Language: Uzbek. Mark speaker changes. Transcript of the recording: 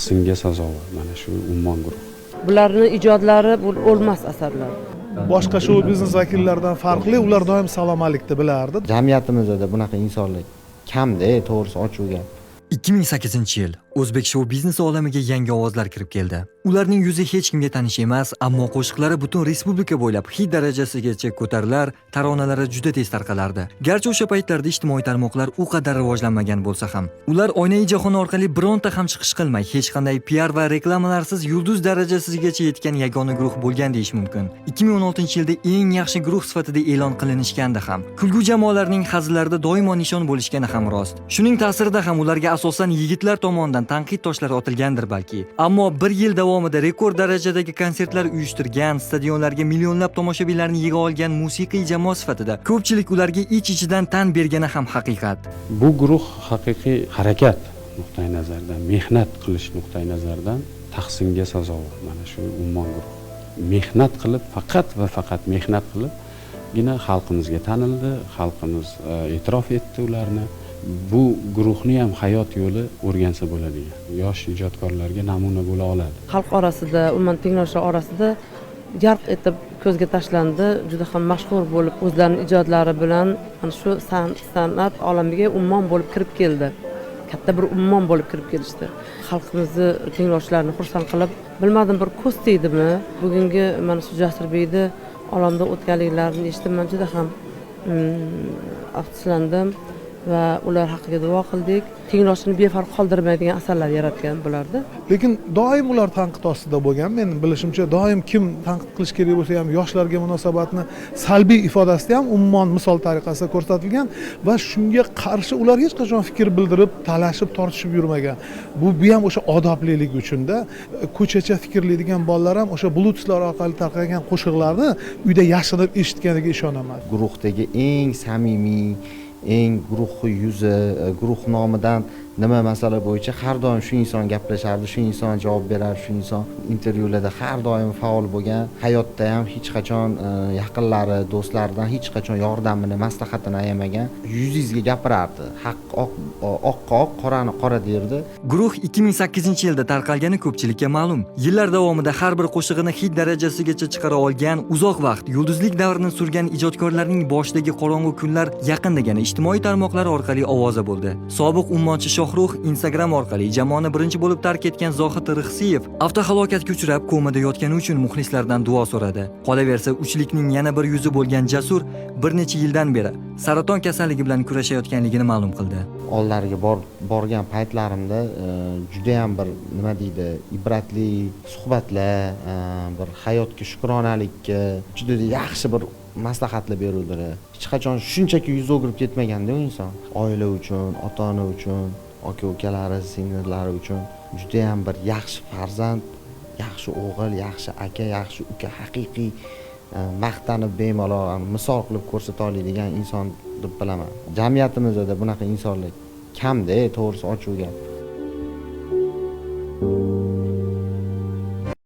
Speaker 1: tahsinga sazovor mana shu ummon guruhi.
Speaker 2: Bularning ijodlari o'lmas asarlar.
Speaker 3: Boshqa shou biznes vakillaridan farqli, ular doim salomatlikni bilardi.
Speaker 4: Jamiyatimizda bunaqa insonlar kamda, to'g'risi ochiq gap.
Speaker 5: 2008-yil o'zbek shou biznesi olamiga yangi ovozlar kirib keldi. Ularning yuzi hech kimga tanish emas, ammo qo'shiqlari butun respublika bo'ylab hit darajasigacha ko'tarilar, taronalari juda tez tarqalardi. Garchi o'sha paytlarda ijtimoiy tarmoqlar u qadar rivojlanmagan bo'lsa ham, ular oynai jahon orqali bironta ham chiqish qilmay, hech qanday PR va reklamalarsiz yulduz darajasigacha yetgan yagona guruh bo'lgan deyish mumkin. 2016-yilda eng yaxshi guruh sifatida e'lon qilinishganda ham, kulgu jamoalarning hazillarida doimo nishon bo'lishgani ham rost. Shuning ta'sirida ham ularga asosan yigitlar tomonidan tanqid toshlari otilgandir balki. Ammo bir yil davomida rekord darajadagi konsertlar uyushtirgan, stadionlarga millionlab tomoshabinlarni yig'a olgan musiqiy jamoa sifatida ko'pchilik ularga ich-ichidan tan bergani ham haqiqat.
Speaker 1: Bu guruh haqiqiy harakat nuqtai nazaridan, mehnat qilish nuqtai nazaridan tahsinga sazovor mana shu ummon guruhi. Mehnat qilib, faqat va faqat mehnat qilibgina xalqimizga tanildi, xalqimiz e'tirof etdi ularni. Bu guruhni ham hayot yo'li o'rgansa bo'ladi. Yosh ijodkorlarga namuna bo'la oladi.
Speaker 2: Xalq orasida, umuman tinglovchilar orasida yarq etib ko'zga tashlandi, juda ham mashhur bo'lib, o'zlarining ijodlari bilan mana shu san'at olamiga ummon bo'lib kirib keldi. Katta bir ummon bo'lib kirib kelishdi. Xalqimizni tinglovchilarni xursand qilib, bilmadim bir ko'z tegdimi, bugungi mana shu Jasurbekni olamda o'tganliklarini eshitib, men juda ham afsuslandim va ular haqiga duo qildik. Tinglovchini befarq qoldirmaydigan asarlar yaratgan bularda.
Speaker 3: Lekin doim ular tanqid ostida bo'lgan. Mening bilishimcha, doim kim tanqid qilish kerak bo'lsa ham yoshlarga munosabatni salbiy ifodasida ham ummon misol tariqasida ko'rsatilgan va shunga qarshi ular hech qachon fikr bildirib, talashib, tortishib yurmagan. Bu ham o'sha odoblilik uchun-da. Ko'chacha fikrlaydigan bolalar ham o'sha bluetoothlar orqali tarqalgan qo'shiqlarni uyda yashinib eshitganiga ishonaman.
Speaker 4: Guruhdagi eng samimiy, eng guruh yuzi, guruh nomidan nima masala bo'yicha har doim shu inson gaplashardi, shu inson javob berardi, shu inson intervyularda har doim faol bo'lgan. Hayotda ham hech qachon yaqinlari, do'stlaridan hech qachon yordamini, maslahatini ayamagan. Yuzingizga gapirardi. Haq oqqa oq, qorani qora derdi.
Speaker 5: Guruh 2008-yilda tarqalgani ko'pchilikka ma'lum. Yillar davomida har bir qo'shig'ini hit darajasigacha chiqara olgan, uzoq vaqt yulduzlik davrini surgan ijodkorlarning boshidagi qorong'u kunlar yaqindagina ijtimoiy tarmoqlar orqali ovoza bo'ldi. Sobiq ummonchi Shohruh Instagram orqali jamoani birinchi bo'lib tark etgan Zohid Rixsiyev avtohalokatga uchrab komada yotgani uchun muxlislardan duo so'radi. Qolaversa, uchlikning yana bir yuzi bo'lgan Jasur bir necha yildan beri saraton kasalligi bilan kurashayotganligini ma'lum qildi.
Speaker 4: Ollariga borgan paytlarimda juda ham bir nima deydi, ibratli suhbatlar, bir hayotga shukronalikka juda yaxshi bir maslahatlar beruvdilar. Hech qachon shunchaki yuz o'girib ketmaganda u inson. Oila uchun, ota-ona uchun, aka-ukalari, singillari uchun juda ham bir yaxshi farzand, yaxshi o'g'il, yaxshi aka, yaxshi uka, haqiqiy maqtanib bemalol misol qilib ko'rsata oladigan inson deb bilaman. Jamiyatimizda bunaqa insonlar kamda, to'g'risi ochiq gap.